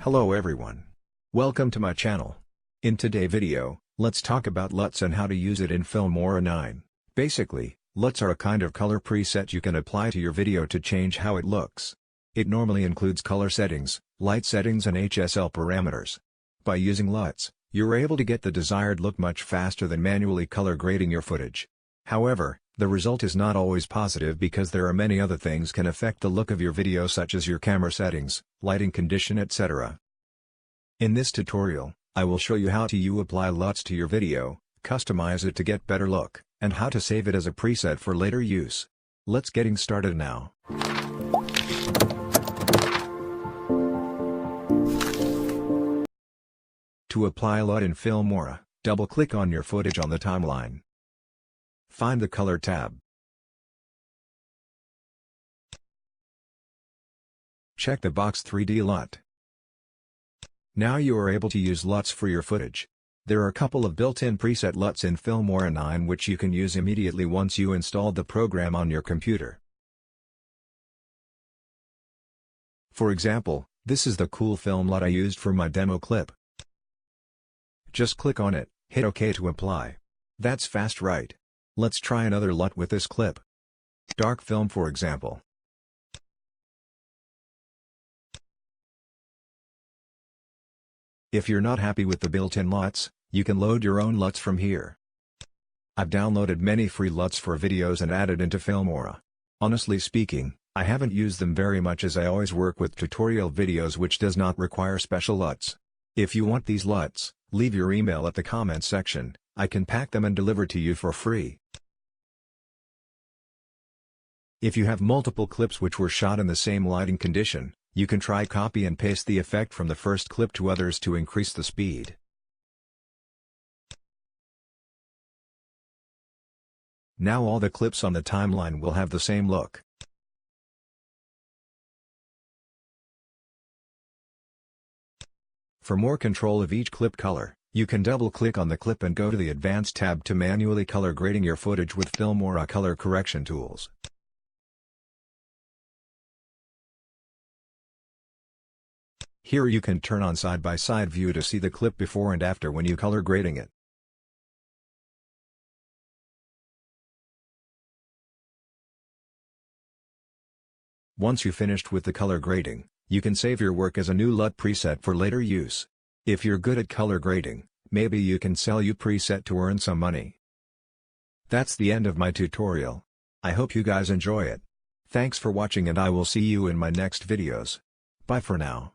Hello everyone. Welcome to my channel. In today's video, let's talk about LUTs and how to use it in Filmora 9. Basically, LUTs are a kind of color preset you can apply to your video to change how it looks. It normally includes color settings, light settings and HSL parameters. By using LUTs, you're able to get the desired look much faster than manually color grading your footage. However, the result is not always positive because there are many other things can affect the look of your video such as your camera settings, lighting condition etc. In this tutorial, I will show you how to apply LUTs to your video, customize it to get better look, and how to save it as a preset for later use. Let's getting started now. To apply LUT in Filmora, double-click on your footage on the timeline. Find the Color tab. Check the box 3D LUT. Now you are able to use LUTs for your footage. There are a couple of built-in preset LUTs in Filmora 9 which you can use immediately once you installed the program on your computer. For example, this is the cool film LUT I used for my demo clip. Just click on it, hit OK to apply. That's fast, right? Let's try another LUT with this clip. Dark film for example. If you're not happy with the built-in LUTs, you can load your own LUTs from here. I've downloaded many free LUTs for videos and added into Filmora. Honestly speaking, I haven't used them very much as I always work with tutorial videos which does not require special LUTs. If you want these LUTs, leave your email at the comment section, I can pack them and deliver to you for free. If you have multiple clips which were shot in the same lighting condition, you can try copy and paste the effect from the first clip to others to increase the speed. Now all the clips on the timeline will have the same look. For more control of each clip color, you can double-click on the clip and go to the Advanced tab to manually color grading your footage with Filmora color correction tools. Here you can turn on side-by-side view to see the clip before and after when you color grading it. Once you finished with the color grading, you can save your work as a new LUT preset for later use. If you're good at color grading, maybe you can sell your preset to earn some money. That's the end of my tutorial. I hope you guys enjoy it. Thanks for watching and I will see you in my next videos. Bye for now.